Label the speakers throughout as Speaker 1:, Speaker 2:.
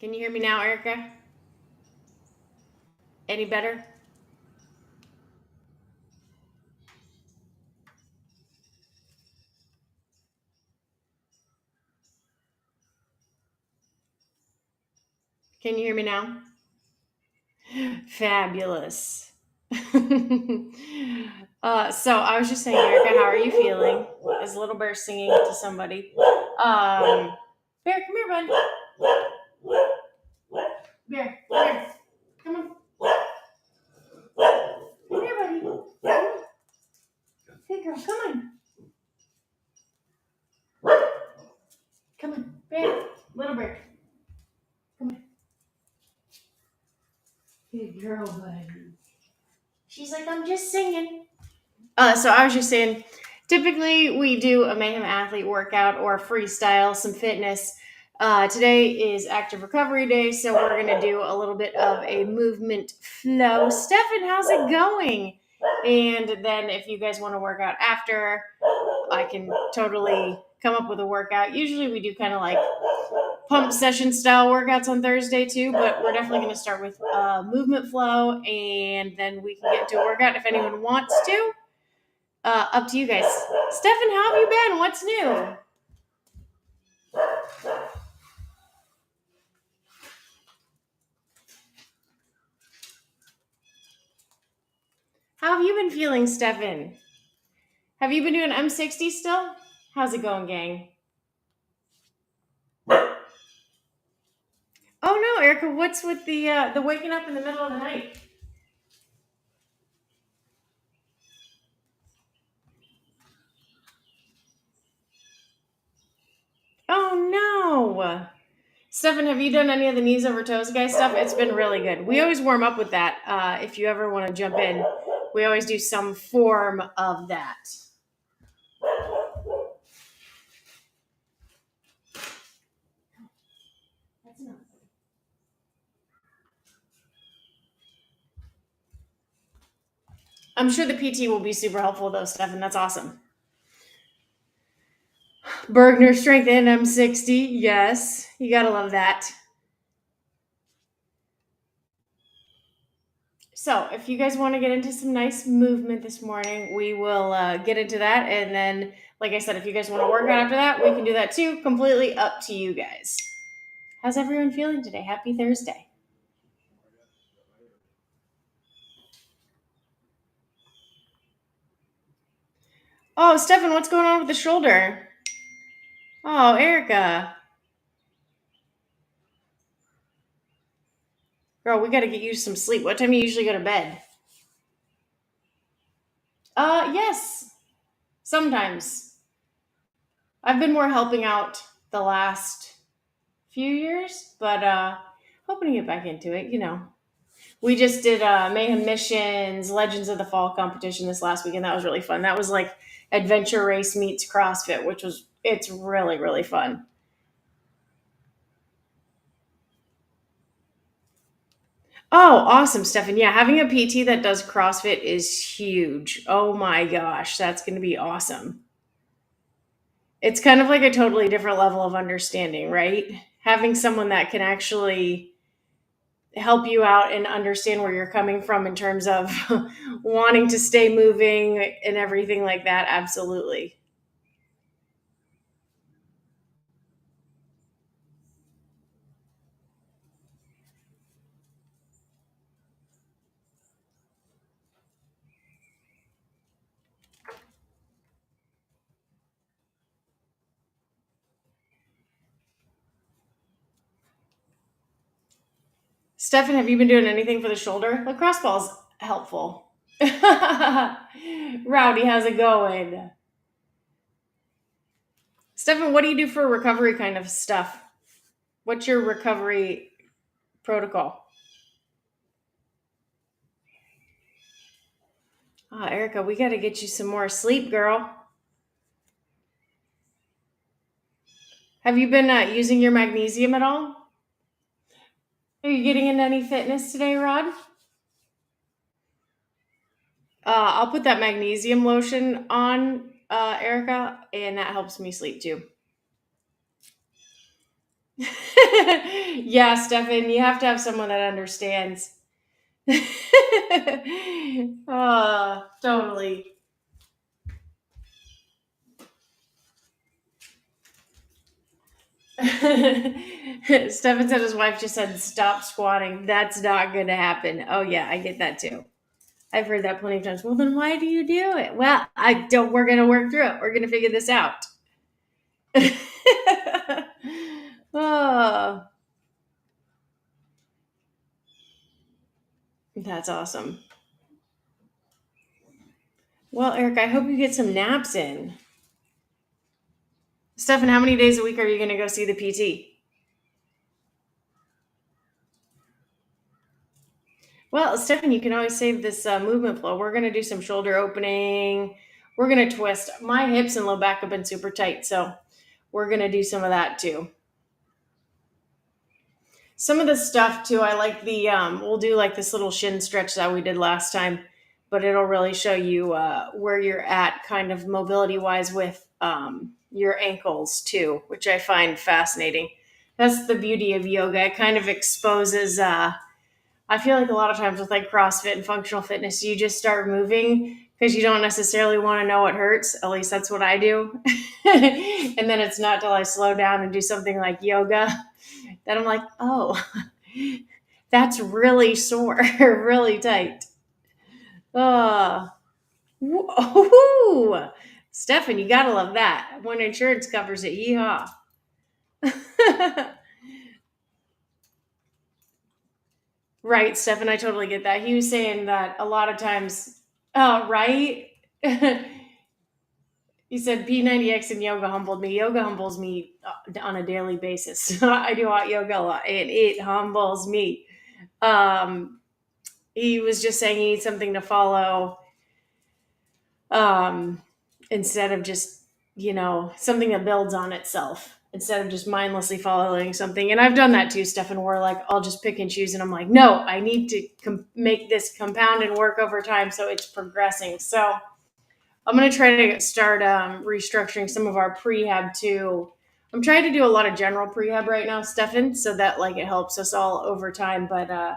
Speaker 1: Can you hear me now, Erica? Any better? Can you hear me now? Fabulous. So I was just saying, Erica, how are you feeling? Is Little Bear singing to somebody? Bear, come here, bud. Bear, come on. Come here, buddy. Come on. Hey, girl, come on. Come on, Bear. Little Bear. Come on. Good girl, buddy. She's like, I'm just singing. So I was just saying, typically we do a Mayhem Athlete workout or freestyle, some fitness. Today is active recovery day, so we're going to do a little bit of a movement flow. Stefan, how's it going? And then if you guys want to work out after, I can totally come up with a workout. Usually we do kind of like pump session style workouts on Thursday too, but we're definitely going to start with movement flow, and then we can get to a workout if anyone wants to. Up to you guys. Stefan, how have you been? What's new? How have you been feeling, Stefan? Have you been doing M60 still? How's it going, gang? Oh no, Erica, what's with the waking up in the middle of the night? Oh no. Stefan, have you done any of the knees over toes guy stuff? It's been really good. We always warm up with that. If you ever want to jump in, we always do some form of that. I'm sure the PT will be super helpful though, Stefan. That's awesome. Bergner strength and M60. Yes, you gotta love that. So, if you guys want to get into some nice movement this morning, we will get into that. And then, like I said, if you guys want to work out after that, we can do that too. Completely up to you guys. How's everyone feeling today? Happy Thursday. Oh, Stefan, what's going on with the shoulder? Oh, Erica. Girl, we got to get you some sleep. What time do you usually go to bed? Yes. Sometimes. I've been more helping out the last few years, but hoping to get back into it, We just did Mayhem Missions, Legends of the Fall competition this last week, and that was really fun. That was like adventure race meets CrossFit, it's really, really fun. Oh, awesome, Stefan. Yeah, having a PT that does CrossFit is huge. Oh my gosh, that's going to be awesome. It's kind of like a totally different level of understanding, right? Having someone that can actually help you out and understand where you're coming from in terms of wanting to stay moving and everything like that. Absolutely. Stefan, have you been doing anything for the shoulder? Lacrosse ball's helpful. Rowdy, how's it going? Stefan, what do you do for recovery kind of stuff? What's your recovery protocol? Oh, Erica, we got to get you some more sleep, girl. Have you been using your magnesium at all? Are you getting into any fitness today, Rod? I'll put that magnesium lotion on, Erica, and that helps me sleep too. Yeah, Stefan, you have to have someone that understands. Totally. Stefan said his wife just said, stop squatting. That's not going to happen. Oh, yeah, I get that too. I've heard that plenty of times. Well, then why do you do it? Well, I don't. We're going to work through it. We're going to figure this out. Oh, that's awesome. Well, Eric, I hope you get some naps in. Stefan, how many days a week are you going to go see the PT? Well, Stefan, you can always save this movement flow. We're going to do some shoulder opening. We're going to twist. My hips and low back have been super tight, so we're going to do some of that too. Some of the stuff too, I like we'll do like this little shin stretch that we did last time, but it'll really show you where you're at kind of mobility wise with your ankles too, which I find fascinating. That's the beauty of yoga. It kind of exposes, I feel like a lot of times with like CrossFit and functional fitness, you just start moving because you don't necessarily want to know what hurts. At least that's what I do. And then it's not till I slow down and do something like yoga that I'm like, oh, that's really sore, really tight. Oh, woo. Stefan, you gotta love that. When insurance covers it, yeehaw. Right, Stefan, I totally get that. He was saying that a lot of times, right? He said P90X and yoga humbled me. Yoga humbles me on a daily basis. I do hot yoga a lot, and it humbles me. Um, he was just saying he needs something to follow um, instead of just, something that builds on itself instead of just mindlessly following something. And I've done that too, Stefan, where like I'll just pick and choose and I'm like, no, I need to make this compound and work over time so it's progressing. So I'm going to try to start restructuring some of our prehab too. I'm trying to do a lot of general prehab right now, Stefan, so that like it helps us all over time. But I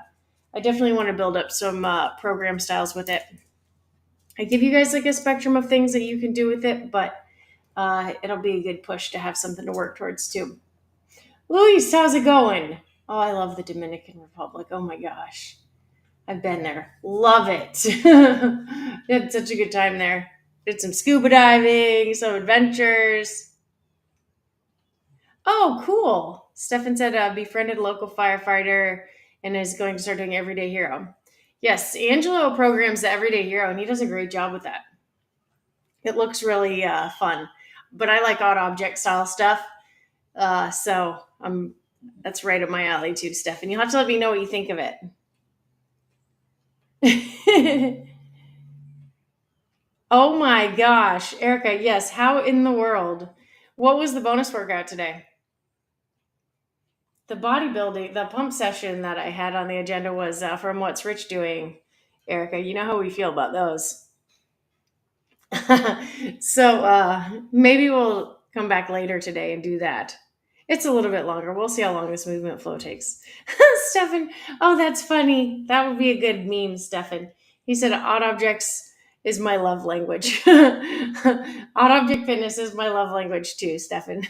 Speaker 1: definitely want to build up some program styles with it. I give you guys like a spectrum of things that you can do with it, but it'll be a good push to have something to work towards too. Luis, how's it going? Oh, I love the Dominican Republic. Oh my gosh. I've been there. Love it. Had such a good time there. Did some scuba diving, some adventures. Oh, cool. Stefan said befriended a local firefighter and is going to start doing Everyday Hero. Yes, Angelo programs the Everyday Hero, and he does a great job with that. It looks really fun. But I like odd object style stuff. So that's right up my alley too, Stefan. You'll have to let me know what you think of it. Oh my gosh, Erica, yes. How in the world? What was the bonus workout today? The bodybuilding, the pump session that I had on the agenda was from What's Rich Doing, Erica. You know how we feel about those. So maybe we'll come back later today and do that. It's a little bit longer. We'll see how long this movement flow takes. Stefan, oh, that's funny. That would be a good meme, Stefan. He said, odd objects is my love language. Odd object fitness is my love language too, Stefan.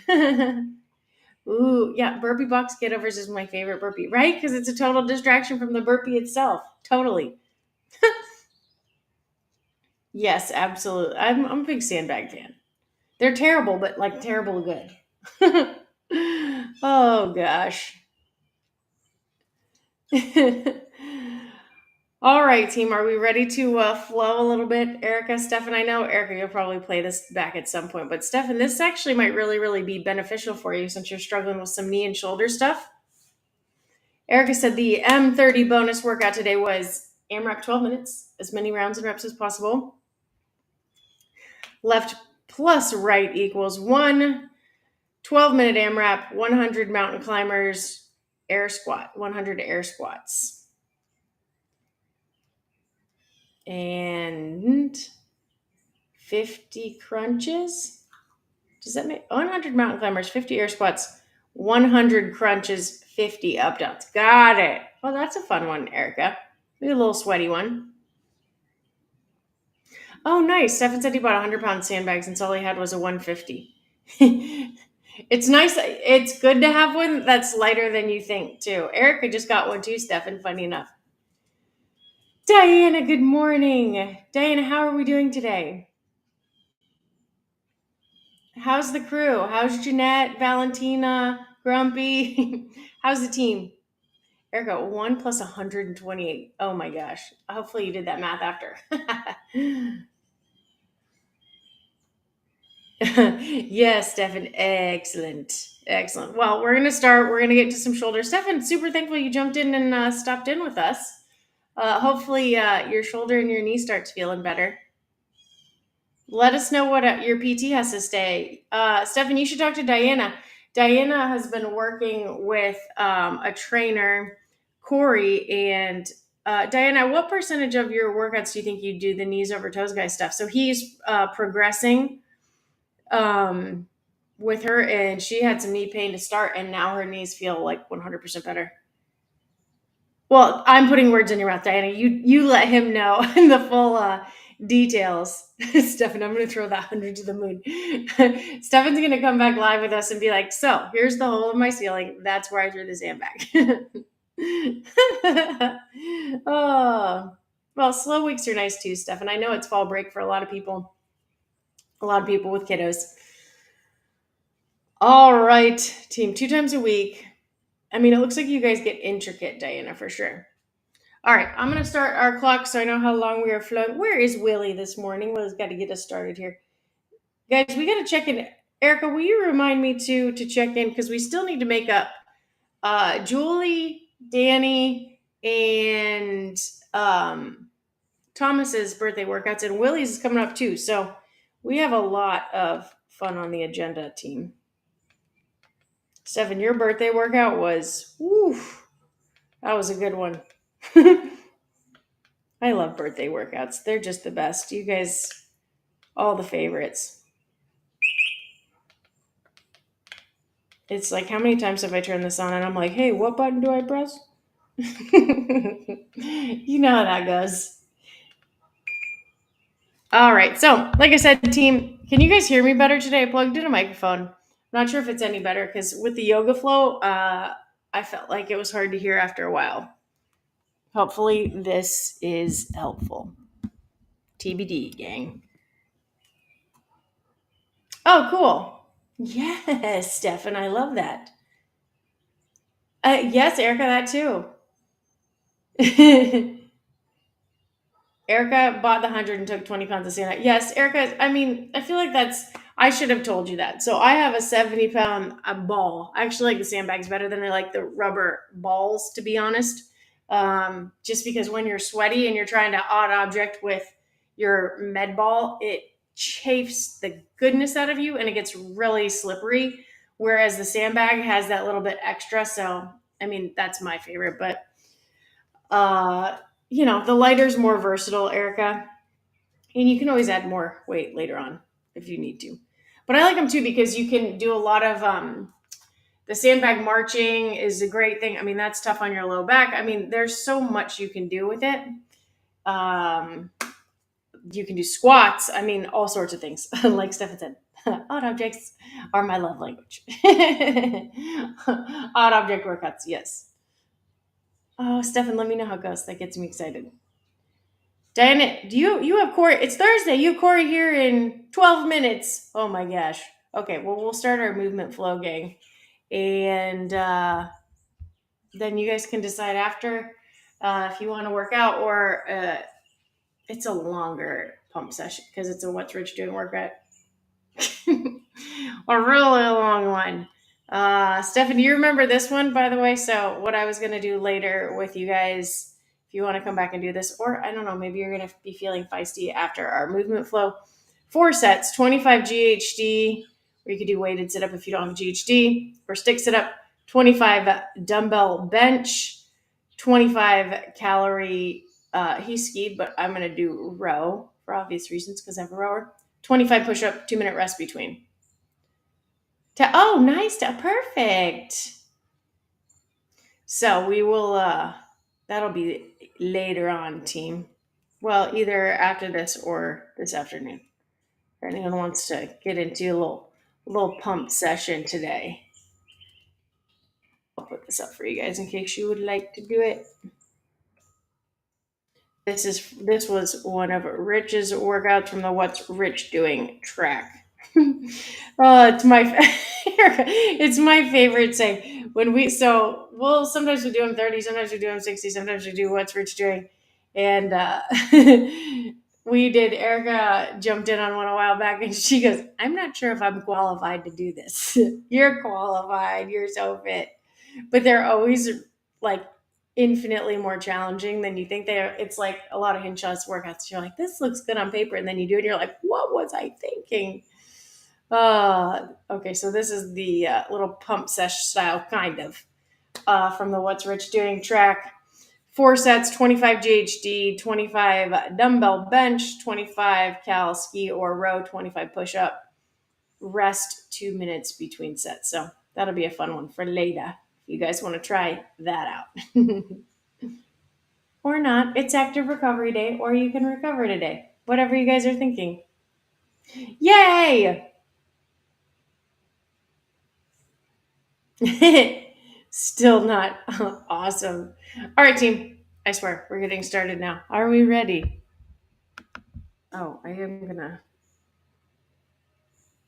Speaker 1: Ooh, yeah, burpee box get overs is my favorite burpee, right? Because it's a total distraction from the burpee itself. Totally. Yes, absolutely. I'm a big sandbag fan. They're terrible, but like terrible good. Oh gosh. All right, team. Are we ready to flow a little bit? Erica, Stefan, I know, Erica, you'll probably play this back at some point, but Stefan, this actually might really, really be beneficial for you since you're struggling with some knee and shoulder stuff. Erica said the M30 bonus workout today was AMRAP 12 minutes, as many rounds and reps as possible. Left plus right equals 12-minute AMRAP, 100 mountain climbers, air squat, 100 air squats. And 50 crunches. Does that make 100 mountain climbers, 50 air squats, 100 crunches, 50 up downs. Got it. Well, that's a fun one, Erica. Maybe a little sweaty one. Oh, nice. Stefan said he bought 100-pound sandbags and all he had was a 150. It's nice. It's good to have one that's lighter than you think, too. Erica just got one, too, Stefan, funny enough. Diana, good morning. Diana, how are we doing today? How's the crew? How's Jeanette, Valentina, Grumpy? How's the team? Erica, 1 plus 128. Oh my gosh. Hopefully you did that math after. Yes, Stefan. Excellent. Excellent. Well, we're going to start. We're going to get to some shoulders. Stefan, super thankful you jumped in and stopped in with us. Hopefully your shoulder and your knee starts feeling better. Let us know what your PT has to say. Stefan, you should talk to Diana. Diana has been working with a trainer, Corey, and Diana, what percentage of your workouts do you think you do the knees over toes guy stuff? So he's progressing um, with her, and she had some knee pain to start, and now her knees feel like 100% better. Well, I'm putting words in your mouth, Diana. You let him know in the full details. Stefan, I'm going to throw that 100 to the moon. Stefan's going to come back live with us and be like, so here's the hole in my ceiling. That's where I threw the sandbag. Oh, well, slow weeks are nice too, Stefan. I know it's fall break for a lot of people with kiddos. All right, team, 2 times a week. I mean, it looks like you guys get intricate, Diana, for sure. All right, I'm going to start our clock so I know how long we are flowing. Where is Willie this morning? Willie's got to get us started here. Guys, we got to check in. Erica, will you remind me to check in? Because we still need to make up Julie, Danny, and Thomas's birthday workouts. And Willie's is coming up too. So we have a lot of fun on the agenda, team. Stefan, your birthday workout was, woof, that was a good one. I love birthday workouts. They're just the best. You guys, all the favorites. It's like, how many times have I turned this on and I'm like, hey, what button do I press? You know how that goes. All right. So, like I said, team, can you guys hear me better today? I plugged in a microphone. I'm not sure if it's any better because with the yoga flow, I felt like it was hard to hear after a while. Hopefully, this is helpful. TBD, gang. Oh, cool. Yes, Stefan, I love that. Yes, Erica, that too. Erica bought the 100 and took 20 pounds of sand. Yes, Erica, I mean, I feel like I should have told you that. So I have a 70-pound ball. I actually like the sandbags better than I like the rubber balls, to be honest. Just because when you're sweaty and you're trying to odd object with your med ball, it chafes the goodness out of you and it gets really slippery. Whereas the sandbag has that little bit extra. So, I mean, that's my favorite. But the lighter's more versatile, Erica, and you can always add more weight later on if you need to. But I like them too because you can do a lot of the sandbag marching is a great thing. I mean, that's tough on your low back. I mean, there's so much you can do with it. You can do squats. I mean, all sorts of things. Like Stefan said, odd objects are my love language. Odd object workouts, yes. Oh, Stefan, let me know how it goes. That gets me excited. Diana, do you have Corey? It's Thursday. You have Corey here in 12 minutes. Oh my gosh. Okay, well, we'll start our movement flow, gang. And then you guys can decide after if you want to work out or it's a longer pump session because it's a What's Rich Doing workout. A really long one. Stefan, do you remember this one, by the way? So what I was going to do later with you guys, if you want to come back and do this, or I don't know, maybe you're going to be feeling feisty after our movement flow. 4 sets, 25 GHD, or you could do weighted sit up if you don't have a GHD, or stick sit up, 25 dumbbell bench, 25 calorie, he skied, but I'm going to do row for obvious reasons because I have a rower. 25 push up, 2-minute rest between. Oh, nice. Perfect. So we will that'll be later on, team. Well, either after this or this afternoon. If anyone wants to get into a little pump session today. I'll put this up for you guys in case you would like to do it. This was one of Rich's workouts from the What's Rich Doing track. It's it's my favorite saying when we'll sometimes we do them 30, sometimes we do them 60, sometimes we do What's Rich Doing, and we did. Erica jumped in on one a while back, and she goes, "I'm not sure if I'm qualified to do this." You're qualified. You're so fit, but they're always like infinitely more challenging than you think they are. It's like a lot of Hinshaws workouts. You're like, this looks good on paper, and then you do it, and you're like, what was I thinking? Okay, so this is the little pump sesh style, kind of, from the What's Rich Doing track. 4 sets, 25 GHD, 25 dumbbell bench, 25 cal ski or row, 25 push up. Rest 2 minutes between sets. So that'll be a fun one for later. If you guys want to try that out. Or not. It's active recovery day, or you can recover today. Whatever you guys are thinking. Yay! Still not awesome. All right, team. I swear, we're getting started now. Are we ready? Oh, I am going to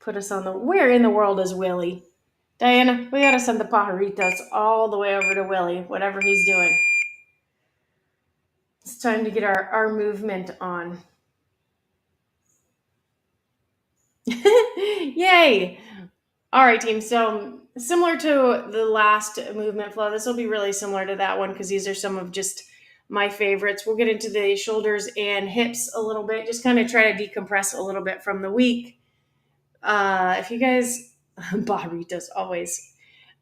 Speaker 1: put us on the. Where in the world is Willie? Diana, we got to send the pajaritos all the way over to Willie, whatever he's doing. It's time to get our movement on. Yay! All right, team. So similar to the last movement flow, this will be really similar to that one because these are some of just my favorites. We'll get into the shoulders and hips a little bit, just kind of try to decompress a little bit from the week. If you guys, Barritos always,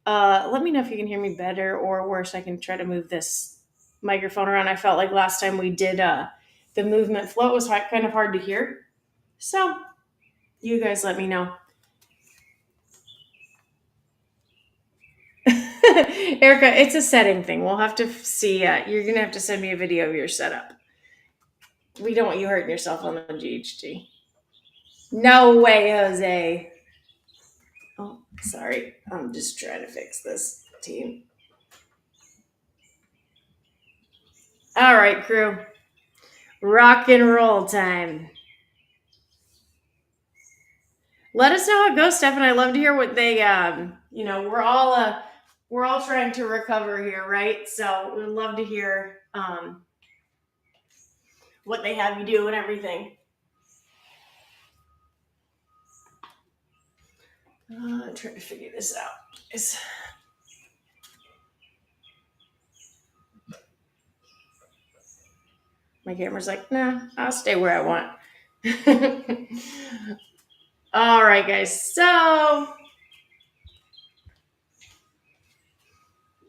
Speaker 1: let me know if you can hear me better or worse. I can try to move this microphone around. I felt like last time we did the movement flow, it was kind of hard to hear. So you guys let me know. Erica, it's a setting thing. We'll have to see. You're going to have to send me a video of your setup. We don't want you hurting yourself on the GHG. No way, Jose. Oh, sorry. I'm just trying to fix this, team. All right, crew. Rock and roll time. Let us know how it goes, Steph, and I'd love to hear what they, we're all trying to recover here, right? So we'd love to hear what they have you do and everything. I'm trying to figure this out. My camera's like, nah, I'll stay where I want. All right, guys. So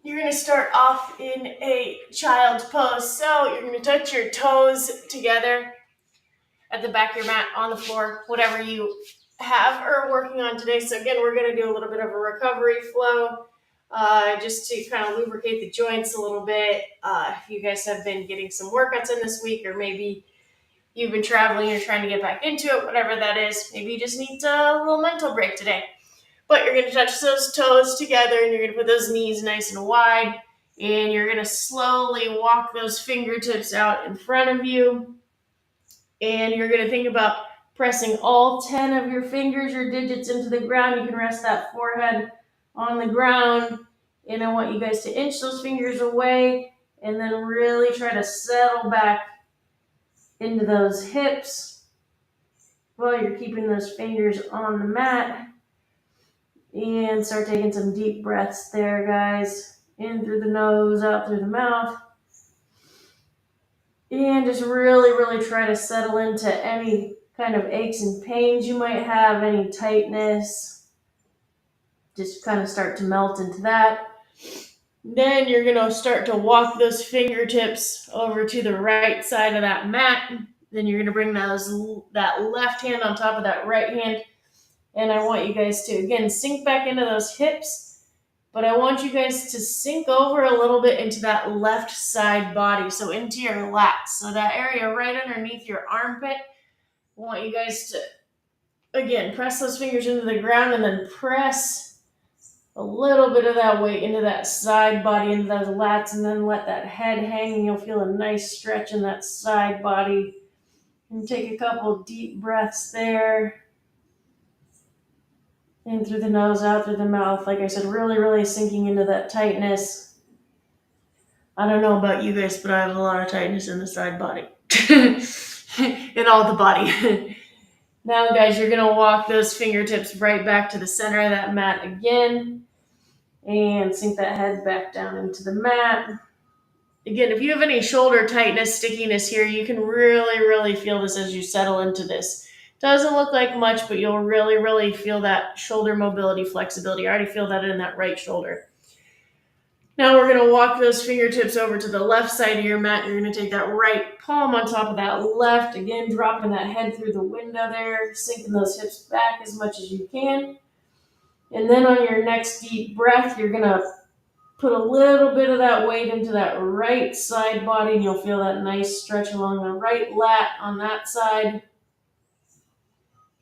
Speaker 1: you're going to start off in a child's pose. So you're going to touch your toes together at the back of your mat, on the floor, whatever you have or are working on today. So again, we're going to do a little bit of a recovery flow just to kind of lubricate the joints a little bit. If you guys have been getting some workouts in this week, or maybe you've been traveling, you're trying to get back into it, whatever that is, maybe you just need a little mental break today. But you're going to touch those toes together, and you're going to put those knees nice and wide, and you're going to slowly walk those fingertips out in front of you, and you're going to think about pressing all 10 of your fingers, your digits, into the ground. You can rest that forehead on the ground, and I want you guys to inch those fingers away, and then really try to settle back into those hips while you're keeping those fingers on the mat. And start taking some deep breaths there, guys. In through the nose, out through the mouth. And just really, really try to settle into any kind of aches and pains you might have, any tightness. Just kind of start to melt into that. Then you're going to start to walk those fingertips over to the right side of that mat. Then you're going to bring that left hand on top of that right hand. And I want you guys to, again, sink back into those hips, but I want you guys to sink over a little bit into that left side body, so into your lats. So that area right underneath your armpit, I want you guys to, again, press those fingers into the ground and then press a little bit of that weight into that side body, into those lats, and then let that head hang, and you'll feel a nice stretch in that side body. And take a couple deep breaths there. In through the nose, out through the mouth. Like I said, really, really sinking into that tightness. I don't know about you guys, but I have a lot of tightness in the side body. In all the body. Now, guys, you're going to walk those fingertips right back to the center of that mat again. And sink that head back down into the mat. Again, if you have any shoulder tightness, stickiness here, you can really, really feel this as you settle into this. Doesn't look like much, but you'll really, really feel that shoulder mobility, flexibility. I already feel that in that right shoulder. Now we're going to walk those fingertips over to the left side of your mat. You're going to take that right palm on top of that left. Again, dropping that head through the window there, sinking those hips back as much as you can. And then on your next deep breath, you're going to put a little bit of that weight into that right side body, and you'll feel that nice stretch along the right lat on that side.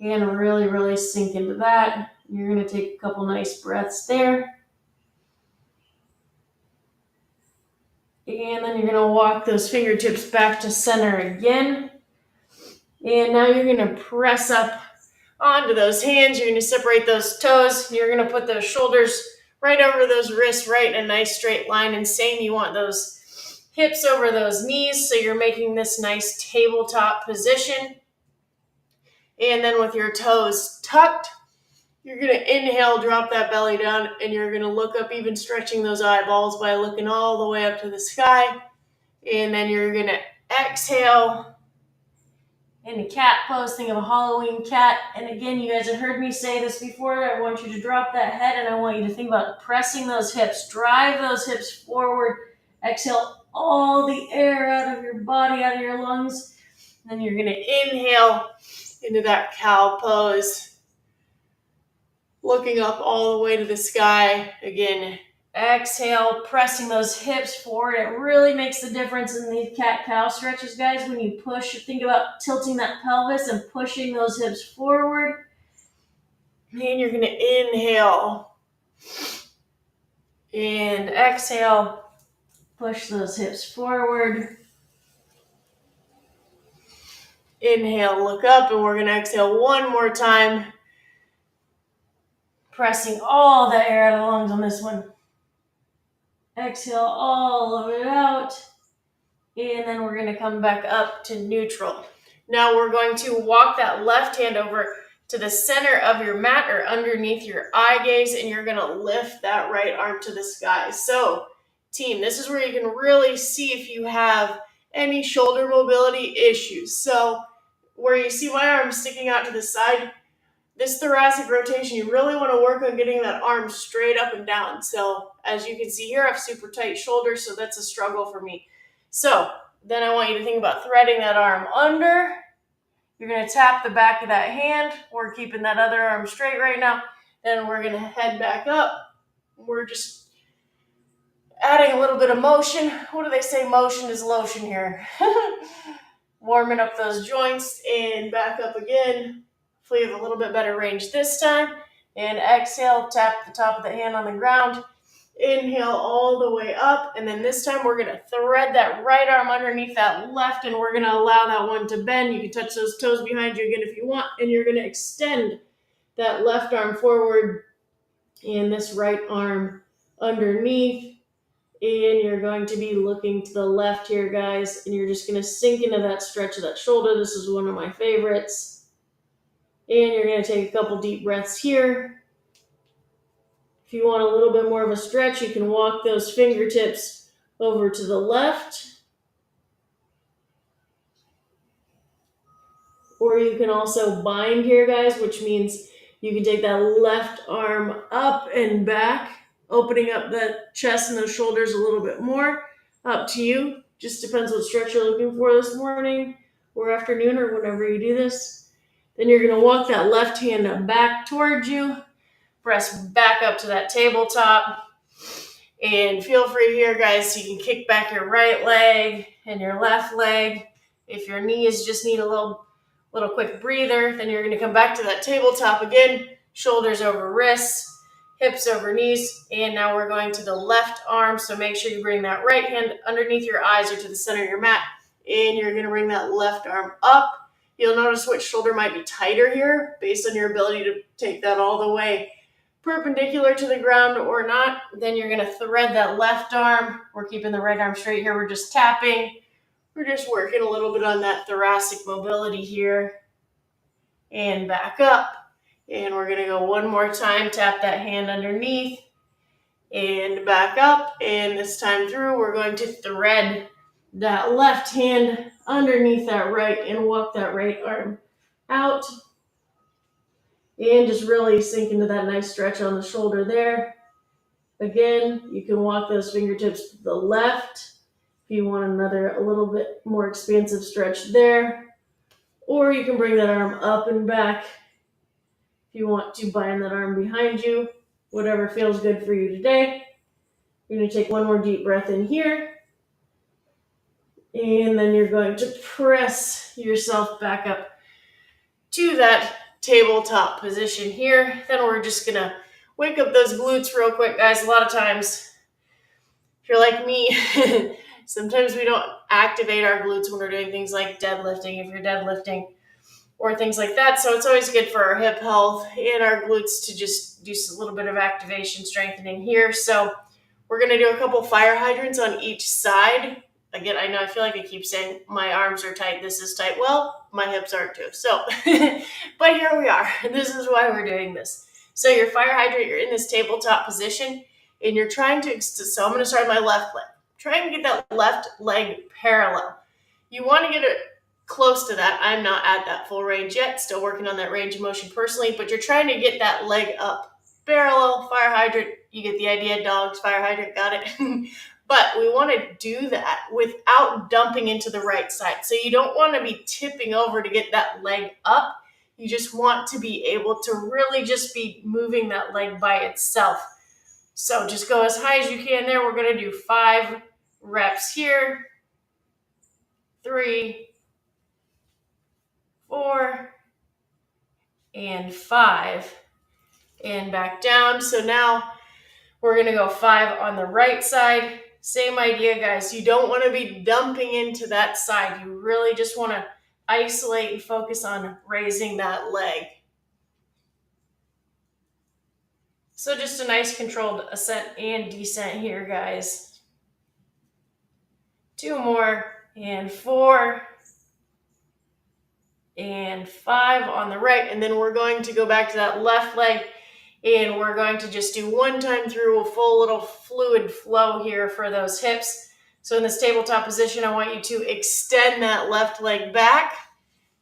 Speaker 1: And really, really sink into that. You're going to take a couple nice breaths there. And then you're going to walk those fingertips back to center again. And now you're going to press up onto those hands. You're going to separate those toes. You're going to put those shoulders right over those wrists, right in a nice straight line. And same, you want those hips over those knees, so you're making this nice tabletop position. And then with your toes tucked, you're going to inhale, drop that belly down, and you're going to look up, even stretching those eyeballs by looking all the way up to the sky. And then you're going to exhale in a cat pose. Think of a Halloween cat. And again, you guys have heard me say this before. I want you to drop that head, and I want you to think about pressing those hips. Drive those hips forward. Exhale all the air out of your body, out of your lungs. Then you're going to inhale into that cow pose. Looking up all the way to the sky. Again, exhale, pressing those hips forward. It really makes the difference in these cat-cow stretches, guys, when you push. Think about tilting that pelvis and pushing those hips forward. And you're going to inhale and exhale. Push those hips forward. Inhale, look up, and we're going to exhale one more time. Pressing all the air out of the lungs on this one. Exhale all of it out. And then we're going to come back up to neutral. Now we're going to walk that left hand over to the center of your mat or underneath your eye gaze, and you're going to lift that right arm to the sky. So, team, this is where you can really see if you have any shoulder mobility issues. So, where you see my arm sticking out to the side, this thoracic rotation, you really want to work on getting that arm straight up and down. So as you can see here, I have super tight shoulders, so that's a struggle for me. So then I want you to think about threading that arm under. You're going to tap the back of that hand. We're keeping that other arm straight right now. Then we're going to head back up. We're just adding a little bit of motion. What do they say? Motion is lotion here. Warming up those joints and back up again. Hopefully you have a little bit better range this time. And exhale, tap the top of the hand on the ground. Inhale all the way up. And then this time we're going to thread that right arm underneath that left, and we're going to allow that one to bend. You can touch those toes behind you again if you want. And you're going to extend that left arm forward and this right arm underneath. And you're going to be looking to the left here, guys. And you're just going to sink into that stretch of that shoulder. This is one of my favorites. And you're going to take a couple deep breaths here. If you want a little bit more of a stretch, you can walk those fingertips over to the left. Or you can also bind here, guys, which means you can take that left arm up and back, opening up the chest and those shoulders a little bit more. Up to you. Just depends what stretch you're looking for this morning or afternoon or whenever you do this. Then you're going to walk that left hand back towards you, press back up to that tabletop. And feel free here, guys, so you can kick back your right leg and your left leg. If your knees just need a little quick breather, then you're going to come back to that tabletop again, shoulders over wrists, hips over knees, and now we're going to the left arm, so make sure you bring that right hand underneath your eyes or to the center of your mat, and you're going to bring that left arm up. You'll notice which shoulder might be tighter here based on your ability to take that all the way perpendicular to the ground or not. Then you're going to thread that left arm. We're keeping the right arm straight here. We're just tapping. We're just working a little bit on that thoracic mobility here. And back up. And we're going to go one more time. Tap that hand underneath. And back up. And this time through, we're going to thread that left hand underneath that right and walk that right arm out. And just really sink into that nice stretch on the shoulder there. Again, you can walk those fingertips to the left if you want a little bit more expansive stretch there. Or you can bring that arm up and back if you want to bind that arm behind you. Whatever feels good for you today. You're going to take one more deep breath in here. And then you're going to press yourself back up to that tabletop position here. Then we're just going to wake up those glutes real quick, guys. A lot of times, if you're like me, sometimes we don't activate our glutes when we're doing things like deadlifting, if you're deadlifting, or things like that. So it's always good for our hip health and our glutes to just do a little bit of activation, strengthening here. So we're going to do a couple fire hydrants on each side. Again, I know I feel like I keep saying my arms are tight, this is tight. Well, my hips aren't too. So, but here we are. This is why we're doing this. So your fire hydrant, you're in this tabletop position, and you're trying to, so I'm going to start my left leg. Trying to get that left leg parallel. You want to get it close to that. I'm not at that full range yet. Still working on that range of motion personally, but you're trying to get that leg up. Parallel, fire hydrant. You get the idea, dogs, fire hydrant, got it? But we want to do that without dumping into the right side. So you don't want to be tipping over to get that leg up. You just want to be able to really just be moving that leg by itself. So just go as high as you can there. We're going to do 5 reps here. 3, 4, and 5. And back down. So now we're going to go 5 on the right side. Same idea, guys. You don't want to be dumping into that side. You really just want to isolate and focus on raising that leg. So just a nice controlled ascent and descent here, guys. 2 more, and 4, and 5 on the right. And then we're going to go back to that left leg, and we're going to just do one time through a full little fluid flow here for those hips. So in this tabletop position, I want you to extend that left leg back.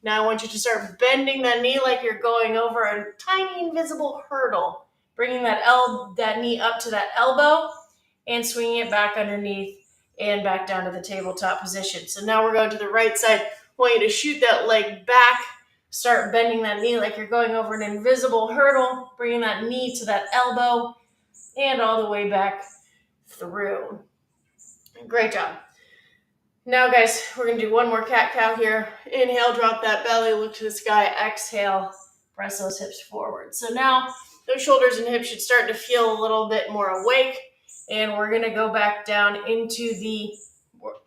Speaker 1: Now I want you to start bending that knee like you're going over a tiny invisible hurdle, bringing that knee up to that elbow and swinging it back underneath and back down to the tabletop position. So now we're going to the right side. I want you to shoot that leg back. Start bending that knee like you're going over an invisible hurdle, bringing that knee to that elbow and all the way back through. Great job. Now, guys, we're going to do one more cat-cow here. Inhale, drop that belly, look to the sky. Exhale, press those hips forward. So now those shoulders and hips should start to feel a little bit more awake. And we're going to go back down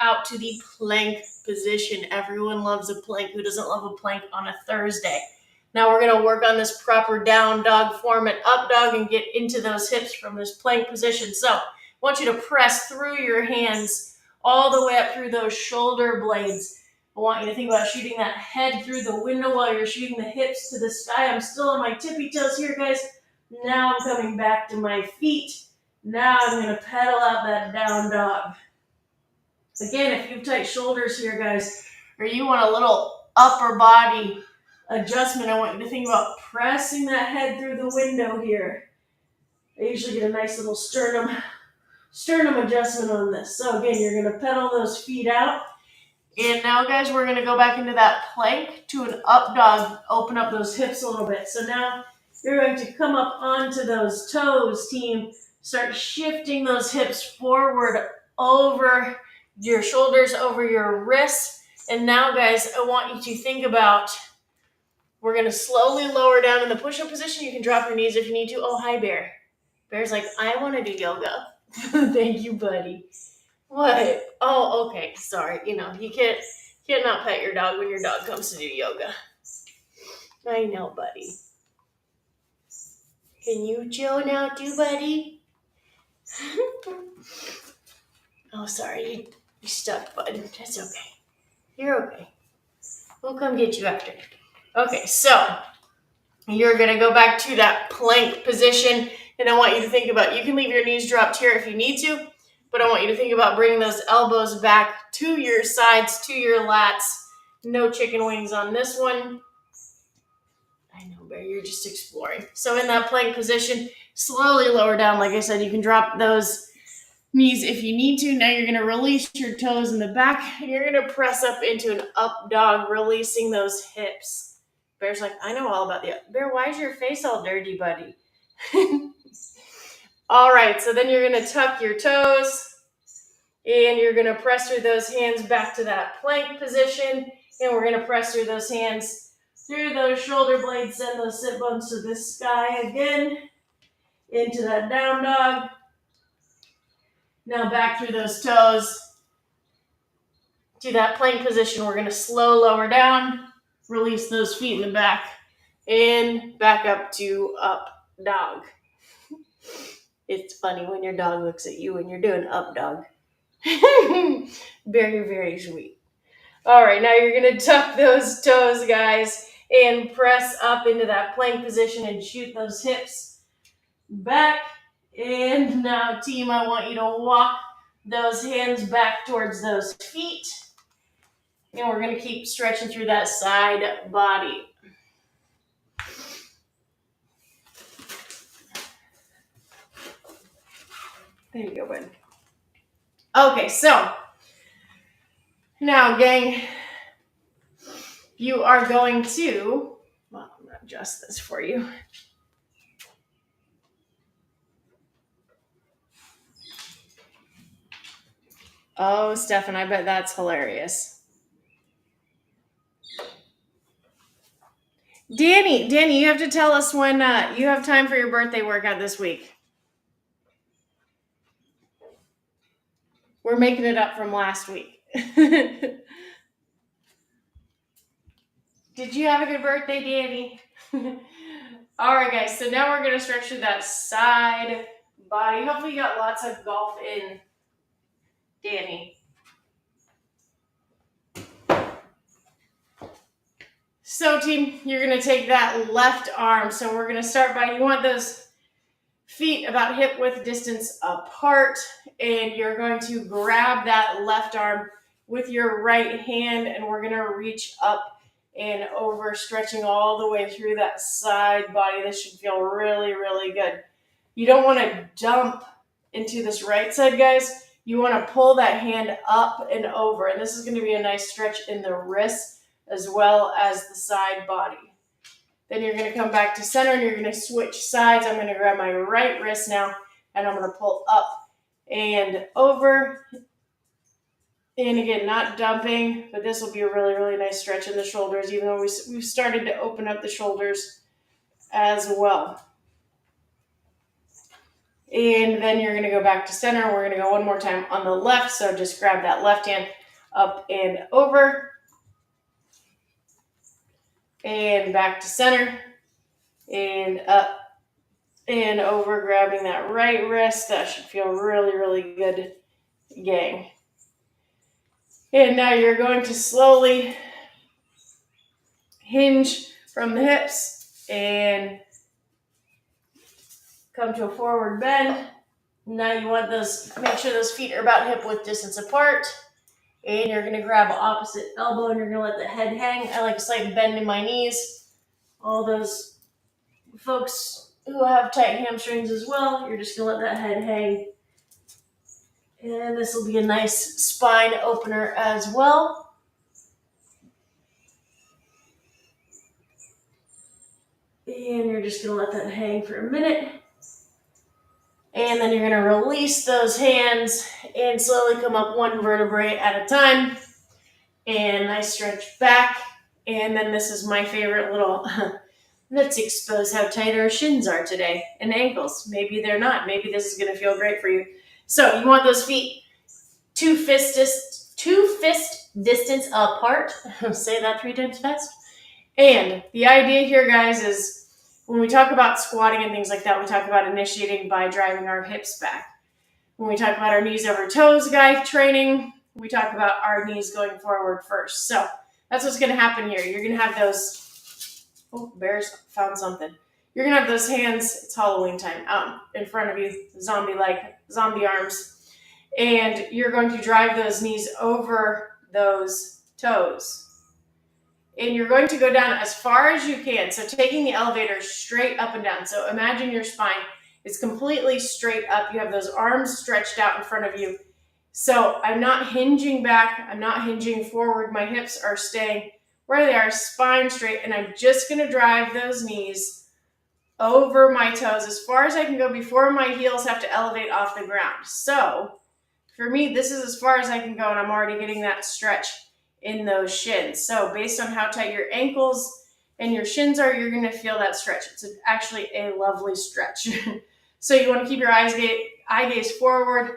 Speaker 1: out to the plank position. Everyone loves a plank. Who doesn't love a plank on a Thursday? Now we're going to work on this proper down dog form and up dog and get into those hips from this plank position. So I want you to press through your hands all the way up through those shoulder blades. I want you to think about shooting that head through the window while you're shooting the hips to the sky. I'm still on my tippy toes here, guys. Now I'm coming back to my feet. Now I'm going to pedal out that down dog. Again, if you have tight shoulders here, guys, or you want a little upper body adjustment, I want you to think about pressing that head through the window here. I usually get a nice little sternum adjustment on this. So again, you're going to pedal those feet out And now, guys, we're going to go back into that plank to an up dog. Open up those hips a little bit. So now you're going to come up onto those toes, team. Start shifting those hips forward over your shoulders, over your wrists. And now, guys, I want you to think about, we're going to slowly lower down in the push-up position. You can drop your knees if you need to. Oh, hi, Bear. Bear's like, I want to do yoga. Thank you, buddy. What? Oh, okay. Sorry. You can't not pet your dog when your dog comes to do yoga. I know, buddy. Can you chill now too, buddy? Oh, sorry. You stuck, bud. That's okay. You're okay. We'll come get you after. Okay, so you're going to go back to that plank position, and I want you to think about, you can leave your knees dropped here if you need to, but I want you to think about bringing those elbows back to your sides, to your lats. No chicken wings on this one. I know, Bear, you're just exploring. So in that plank position, slowly lower down. Like I said, you can drop those knees if you need to. Now you're going to release your toes in the back, and you're going to press up into an up dog, releasing those hips. Bear's like, I know all about the up. Bear, why is your face all dirty, buddy? All right, so then you're going to tuck your toes, and you're going to press through those hands back to that plank position, and we're going to press through those hands through those shoulder blades, send those sit bones to the sky again, into that down dog. Now back through those toes to that plank position. We're going to slow lower down, release those feet in the back, and back up to up dog. It's funny when your dog looks at you when you're doing up dog. Very, very sweet. All right, now you're going to tuck those toes, guys, and press up into that plank position and shoot those hips back. And now, team, I want you to walk those hands back towards those feet. And we're going to keep stretching through that side body. There you go, bud. Okay, so now, gang, you are going to, well, I'm going to adjust this for you. Oh, Stefan, I bet that's hilarious. Danny, you have to tell us when you have time for your birthday workout this week. We're making it up from last week. Did you have a good birthday, Danny? All right, guys. So now we're going to stretch through that side body. Hopefully you got lots of golf in, Danny. So, team, you're going to take that left arm. So we're going to start by, you want those feet about hip width distance apart, and you're going to grab that left arm with your right hand, and we're going to reach up and over, stretching all the way through that side body. This should feel really, really good. You don't want to dump into this right side, guys. You want to pull that hand up and over, and this is going to be a nice stretch in the wrists as well as the side body. Then you're going to come back to center, and you're going to switch sides. I'm going to grab my right wrist now, and I'm going to pull up and over. And again, not dumping, but this will be a really, really nice stretch in the shoulders, even though we've started to open up the shoulders as well. And then you're going to go back to center. We're going to go one more time on the left, so just grab that left hand up and over. And back to center, and up and over, grabbing that right wrist. That should feel really, really good, gang. And now you're going to slowly hinge from the hips and come to a forward bend. Now you want make sure those feet are about hip width distance apart. And you're going to grab opposite elbow, and you're going to let the head hang. I like a slight bend in my knees. All those folks who have tight hamstrings as well, you're just going to let that head hang. And this will be a nice spine opener as well. And you're just going to let that hang for a minute. And then you're going to release those hands and slowly come up one vertebrae at a time. And I stretch back. And then this is my favorite little, let's expose how tight our shins are today and ankles. Maybe they're not. Maybe this is going to feel great for you. So you want those feet two fist distance apart. Say that 3 times fast. And the idea here, guys, is when we talk about squatting and things like that, we talk about initiating by driving our hips back. When we talk about our knees over toes guy training, we talk about our knees going forward first. So that's what's going to happen here. You're going to have those, oh, bears found something. You're going to have those hands, it's Halloween time, out in front of you, zombie arms. And you're going to drive those knees over those toes. And you're going to go down as far as you can. So taking the elevator straight up and down. So imagine your spine is completely straight up. You have those arms stretched out in front of you. So I'm not hinging back. I'm not hinging forward. My hips are staying where they are, spine straight. And I'm just going to drive those knees over my toes as far as I can go before my heels have to elevate off the ground. So for me, this is as far as I can go, and I'm already getting that stretch in those shins. So based on how tight your ankles and your shins are, you're going to feel that stretch. It's actually a lovely stretch. So you want to keep your eye gaze forward.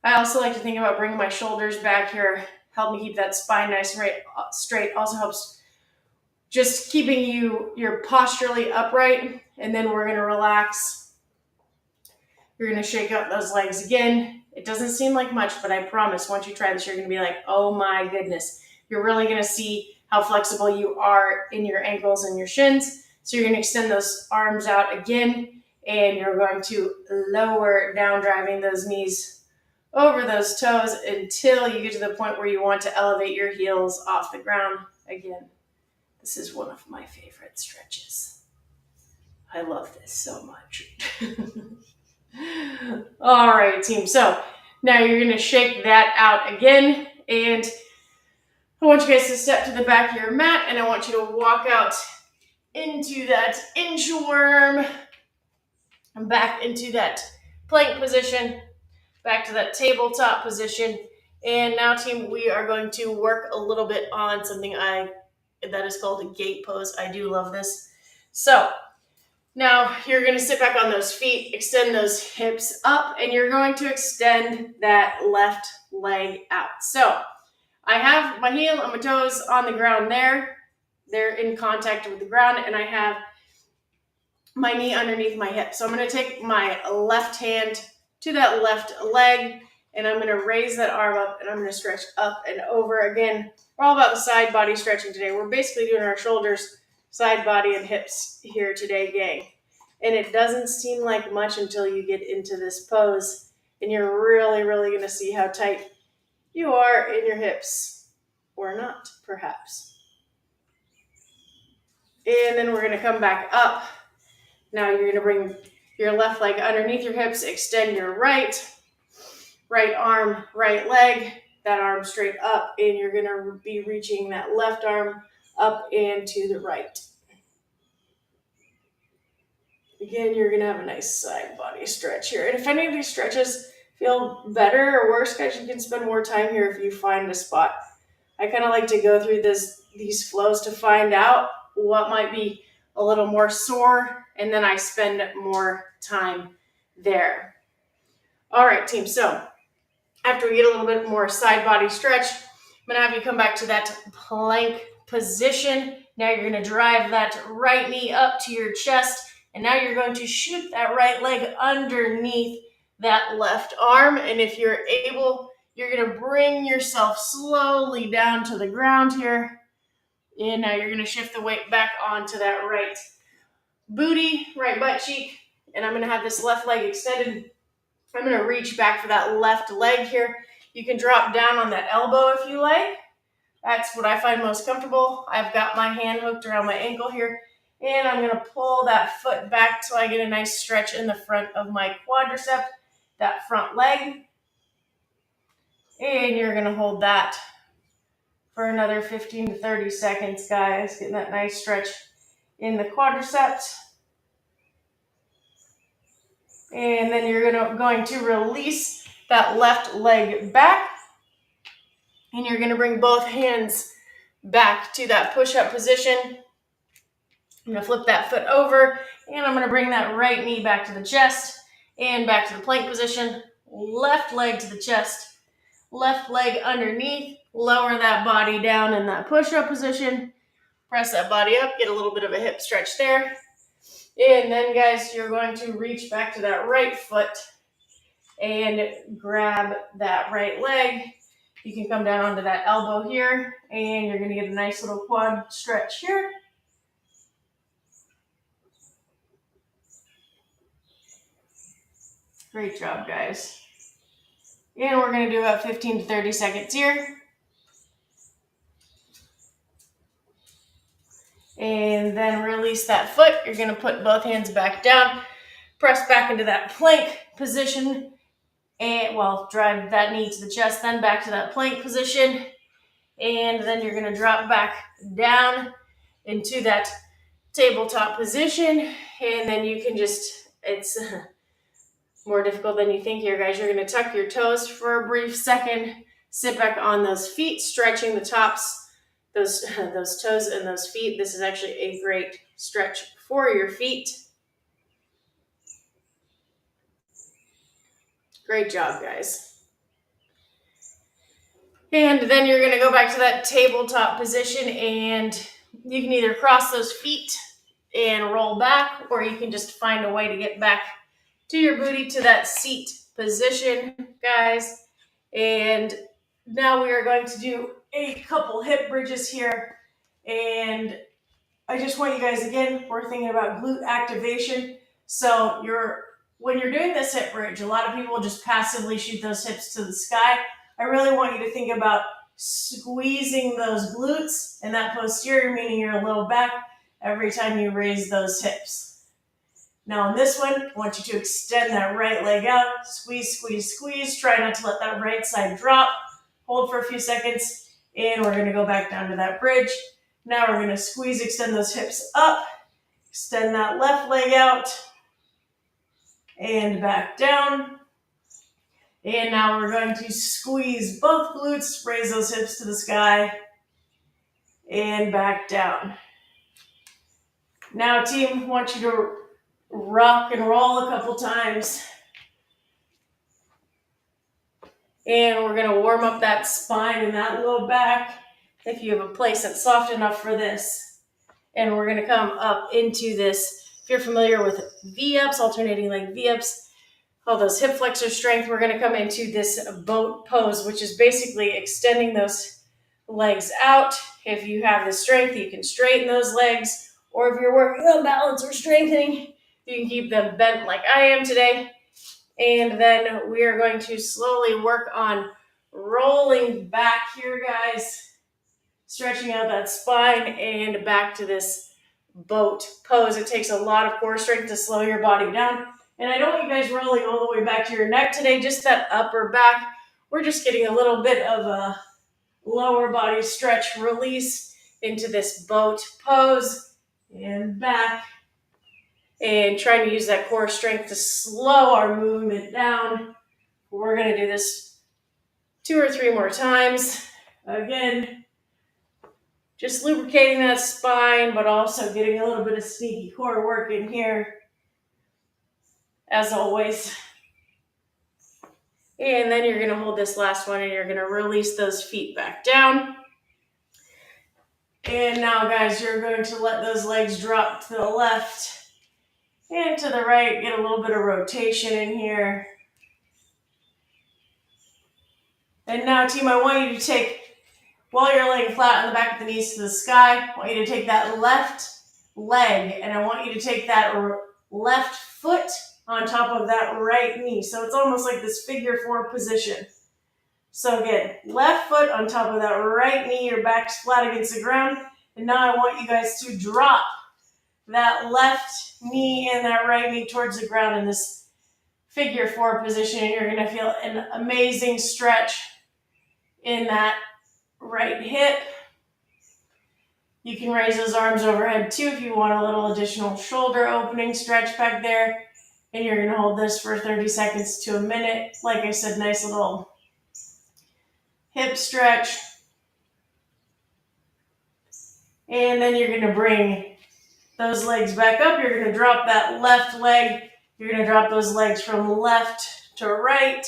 Speaker 1: I also like to think about bringing my shoulders back here, help me keep that spine nice and straight. Also helps just keeping you're posturally upright. And then we're going to relax. You're going to shake out those legs again. It doesn't seem like much, but I promise once you try this, you're going to be like, oh my goodness. You're really going to see how flexible you are in your ankles and your shins. So you're going to extend those arms out again, and you're going to lower down, driving those knees over those toes until you get to the point where you want to elevate your heels off the ground again. This is one of my favorite stretches. I love this so much. All right, team. So now you're going to shake that out again. And I want you guys to step to the back of your mat, and I want you to walk out into that inchworm and back into that plank position, back to that tabletop position. And now, team, we are going to work a little bit on something that is called a gate pose. I do love this. So now you're going to sit back on those feet, extend those hips up, and you're going to extend that left leg out. So I have my heel and my toes on the ground there. They're in contact with the ground, and I have my knee underneath my hip. So I'm going to take my left hand to that left leg, and I'm going to raise that arm up, and I'm going to stretch up and over again. We're all about the side body stretching today. We're basically doing our shoulders, side body, and hips here today, gang. And it doesn't seem like much until you get into this pose, and you're really, really going to see how tight you are in your hips, or not, perhaps. And then we're going to come back up. Now you're going to bring your left leg underneath your hips, extend your right arm, right leg, that arm straight up, and you're going to be reaching that left arm up and to the right. Again, you're going to have a nice side body stretch here. And if any of these stretches feel better or worse, guys, you can spend more time here if you find a spot. I kind of like to go through these flows to find out what might be a little more sore, and then I spend more time there. All right, team. So after we get a little bit more side body stretch, I'm going to have you come back to that plank position. Now you're going to drive that right knee up to your chest, and now you're going to shoot that right leg underneath that left arm. And if you're able, you're going to bring yourself slowly down to the ground here. And now you're going to shift the weight back onto that right booty, right butt cheek. And I'm going to have this left leg extended. I'm going to reach back for that left leg here. You can drop down on that elbow if you like. That's what I find most comfortable. I've got my hand hooked around my ankle here. And I'm going to pull that foot back so I get a nice stretch in the front of my quadricep, that front leg. And you're going to hold that for another 15 to 30 seconds, guys. Getting that nice stretch in the quadriceps. And then you're going to release that left leg back. And you're going to bring both hands back to that push-up position. I'm going to flip that foot over, and I'm going to bring that right knee back to the chest and back to the plank position. Left leg to the chest, left leg underneath. Lower that body down in that push-up position. Press that body up, get a little bit of a hip stretch there. And then, guys, you're going to reach back to that right foot and grab that right leg. You can come down onto that elbow here, and you're going to get a nice little quad stretch here. Great job, guys. And we're going to do about 15 to 30 seconds here. And then release that foot. You're going to put both hands back down, press back into that plank position, and drive that knee to the chest, then back to that plank position. And then you're going to drop back down into that tabletop position. And then you can it's more difficult than you think here, guys. You're going to tuck your toes for a brief second, sit back on those feet, stretching the tops, those toes and those feet. This is actually a great stretch for your feet. Great job, guys. And then you're going to go back to that tabletop position, and you can either cross those feet and roll back, or you can just find a way to get back to your booty to that seat position, guys. And now we are going to do a couple hip bridges here. And I just want you guys, again, we're thinking about glute activation. So when you're doing this hip bridge, a lot of people just passively shoot those hips to the sky. I really want you to think about squeezing those glutes and that posterior, meaning your low back, every time you raise those hips. Now on this one, I want you to extend that right leg out, squeeze, squeeze, squeeze. Try not to let that right side drop. Hold for a few seconds, and we're going to go back down to that bridge. Now we're going to squeeze, extend those hips up, extend that left leg out, and back down. And now we're going to squeeze both glutes, raise those hips to the sky, and back down. Now, team, I want you to rock and roll a couple times. And we're going to warm up that spine and that low back if you have a place that's soft enough for this. And we're going to come up into this. If you're familiar with V-ups, alternating leg V-ups, all those hip flexor strength, we're going to come into this boat pose, which is basically extending those legs out. If you have the strength, you can straighten those legs. Or if you're working on balance or strengthening, you can keep them bent like I am today. And then we are going to slowly work on rolling back here, guys. Stretching out that spine and back to this boat pose. It takes a lot of core strength to slow your body down. And I don't want you guys rolling all the way back to your neck today, just that upper back. We're just getting a little bit of a lower body stretch release into this boat pose and back. And trying to use that core strength to slow our movement down. We're going to do this 2 or 3 more times. Again, just lubricating that spine, but also getting a little bit of sneaky core work in here, as always. And then you're going to hold this last one, and you're going to release those feet back down. And now, guys, you're going to let those legs drop to the left and to the right. Get a little bit of rotation in here. And now, team, I want you to take, while you're laying flat on the back of the knees to the sky, I want you to take that left leg, and I want you to take that left foot on top of that right knee. So it's almost like this figure 4 position. So again, left foot on top of that right knee, your back's flat against the ground. And now I want you guys to drop that left knee and that right knee towards the ground in this figure 4 position. And you're going to feel an amazing stretch in that right hip. You can raise those arms overhead too if you want a little additional shoulder opening stretch back there. And you're going to hold this for 30 seconds to a minute. Like I said, nice little hip stretch. And then you're going to bring those legs back up. You're going to drop that left leg. You're going to drop those legs from left to right.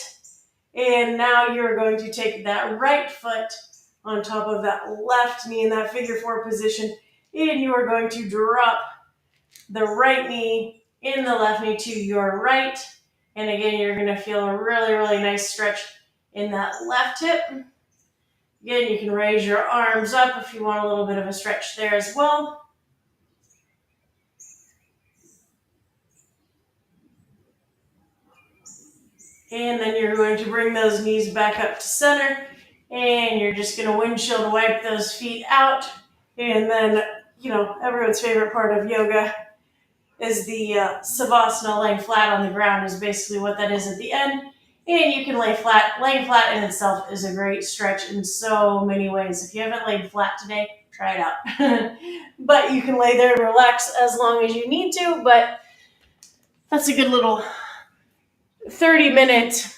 Speaker 1: And now you're going to take that right foot on top of that left knee in that figure four position. And you are going to drop the right knee in the left knee to your right. And again, you're going to feel a really, really nice stretch in that left hip. Again, you can raise your arms up if you want a little bit of a stretch there as well. And then you're going to bring those knees back up to center. And you're just going to windshield wipe those feet out. And then, everyone's favorite part of yoga is the savasana, laying flat on the ground is basically what that is at the end. And you can lay flat. Laying flat in itself is a great stretch in so many ways. If you haven't laid flat today, try it out. But you can lay there and relax as long as you need to. But that's a good little 30-minute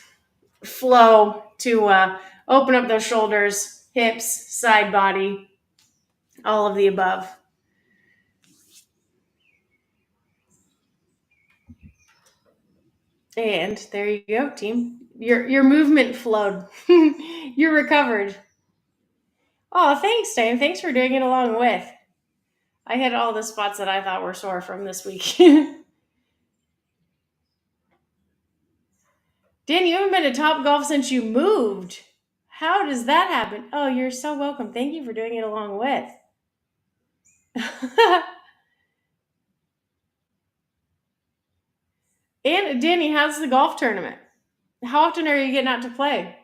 Speaker 1: flow to open up those shoulders, hips, side body, all of the above. And there you go, team. Your movement flowed. You're recovered. Oh, thanks, Dane. Thanks for doing it along with. I hit all the spots that I thought were sore from this week. Dan, you haven't been to Top Golf since you moved. How does that happen? Oh, you're so welcome. Thank you for doing it along with. And Danny, how's the golf tournament? How often are you getting out to play?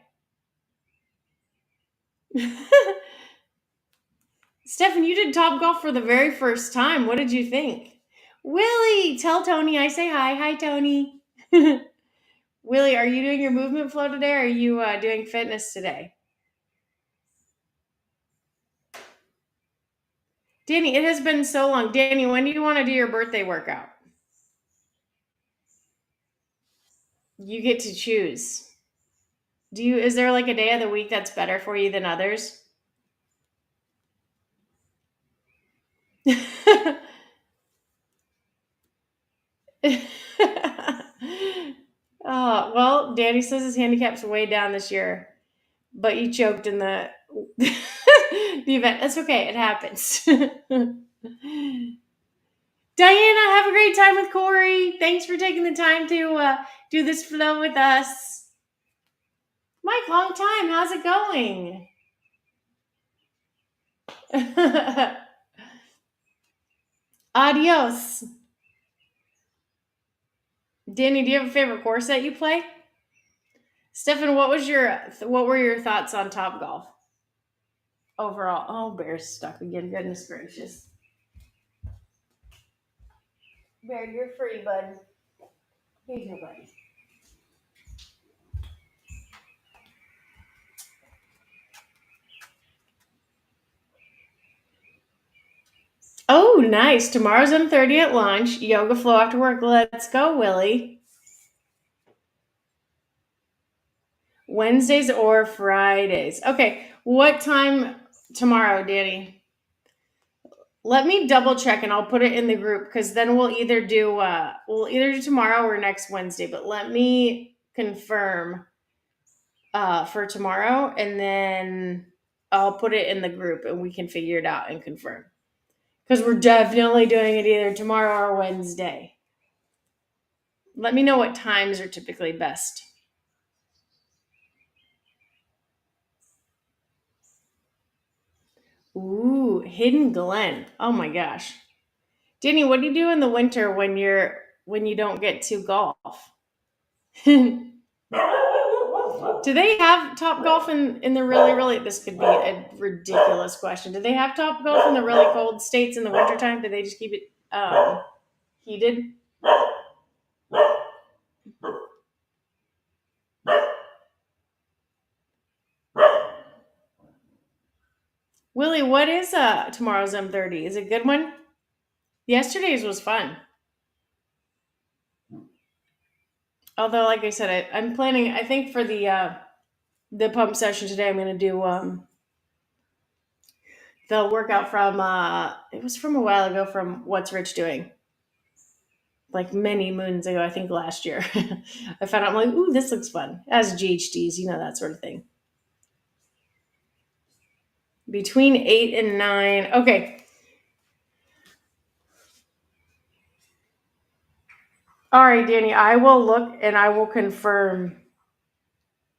Speaker 1: Stefan, you did Top Golf for the very first time. What did you think? Willie, tell Tony I say hi. Hi, Tony. Willie, are you doing your movement flow today or are you doing fitness today? Danny, it has been so long. Danny, when do you want to do your birthday workout? You get to choose. Is there like a day of the week that's better for you than others? Well, Danny says his handicap's way down this year, but you choked in the the event. That's okay. It happens. Diana, have a great time with Corey. Thanks for taking the time to do this flow with us. Mike, long time. How's it going? Adios. Danny, do you have a favorite course that you play? Stefan, what were your thoughts on Top Golf overall? Oh, Bear's stuck again. Goodness gracious. Bear, you're free, bud. Here you go, buddy. Oh, nice. Tomorrow's 10:30 at lunch. Yoga flow after work. Let's go, Willie. Wednesdays or Fridays. Okay. What time tomorrow, Danny? Let me double check and I'll put it in the group because then we'll either do tomorrow or next Wednesday. But let me confirm for tomorrow and then I'll put it in the group and we can figure it out and confirm. Because we're definitely doing it either tomorrow or Wednesday. Let me know what times are typically best. Ooh, Hidden Glen. Oh my gosh. Danny, what do you do in the winter when you don't get to golf? Do they have Top Golf in the really, this could be a ridiculous question. Do they have Top Golf in the really cold states in the wintertime? Do they just keep it heated? Willie, what is tomorrow's M30? Is it a good one? Yesterday's was fun. Although, like I said, I'm planning. I think for the pump session today, I'm going to do the workout from it was from a while ago from What's Rich Doing, like many moons ago. I think last year. I found out. I'm like, ooh, this looks fun. As GHDs, that sort of thing. Between 8 and 9. Okay. All right, Danny. I will look and I will confirm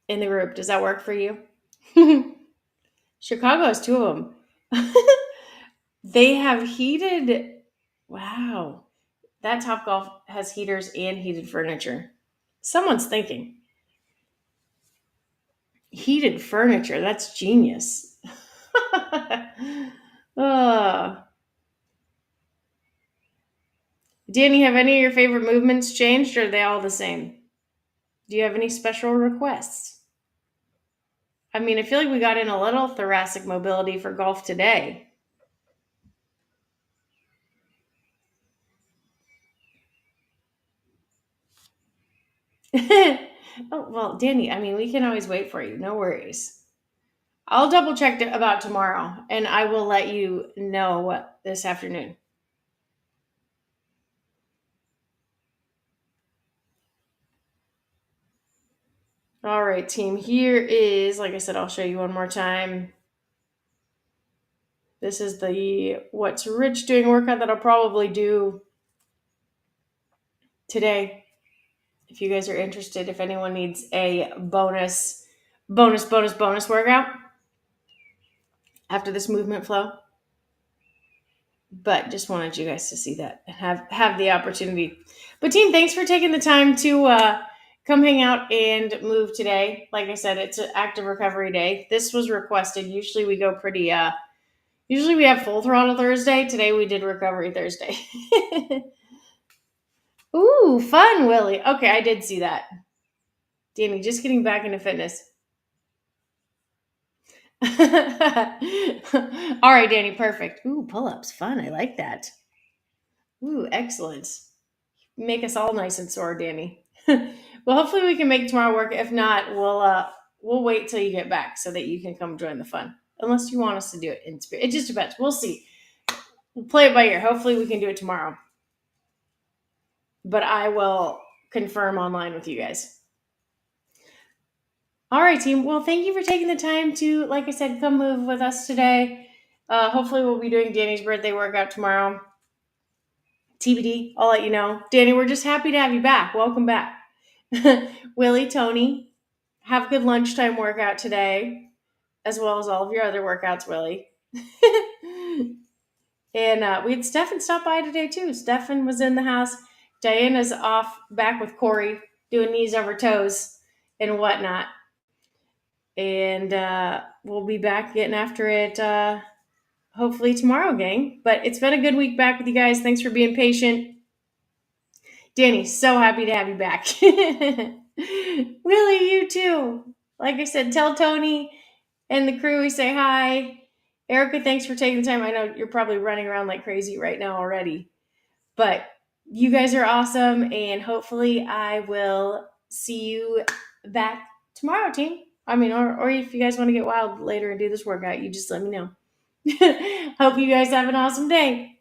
Speaker 1: in the group. Does that work for you? Chicago has two of them. They have heated. Wow. That Top Golf has heaters and heated furniture. Someone's thinking. Heated furniture. That's genius. uh, Danny, have any of your favorite movements changed or are they all the same? Do you have any special requests? I mean, I feel like we got in a little thoracic mobility for golf today. Oh, well, Danny, I mean, we can always wait for you. No worries. I'll double check about tomorrow and I will let you know this afternoon. All right, team. Here is, like I said, I'll show you one more time. This is the What's Rich Doing workout that I'll probably do today. If you guys are interested, if anyone needs a bonus workout after this movement flow. But just wanted you guys to see that and have the opportunity. But team, thanks for taking the time to come hang out and move today. Like I said, it's an active recovery day. This was requested. Usually we go pretty usually we have full throttle Thursday. Today we did recovery Thursday. Ooh, fun, Willie. Okay, I did see that. Danny, just getting back into fitness. All right, Danny, perfect. Ooh, pull-ups, fun. I like that. Ooh, excellent. Make us all nice and sore, Danny. Well, hopefully we can make tomorrow work. If not, we'll wait till you get back so that you can come join the fun. Unless you want us to do it in spirit. It just depends. We'll see. We'll play it by ear. Hopefully we can do it tomorrow. But I will confirm online with you guys. All right, team. Well, thank you for taking the time to, like I said, come move with us today. Hopefully we'll be doing Danny's birthday workout tomorrow. TBD, I'll let you know. Danny, we're just happy to have you back. Welcome back. Willie, Tony, have a good lunchtime workout today, as well as all of your other workouts, Willie. And we had Stefan stop by today, too. Stefan was in the house. Diana's off back with Corey, doing knees over toes and whatnot. And we'll be back getting after it hopefully tomorrow, gang. But it's been a good week back with you guys. Thanks for being patient. Danny, so happy to have you back. Willie, you too. Like I said, tell Tony and the crew we say hi. Erica, thanks for taking the time. I know you're probably running around like crazy right now already. But you guys are awesome. And hopefully I will see you back tomorrow, team. I mean, or if you guys want to get wild later and do this workout, you just let me know. Hope you guys have an awesome day.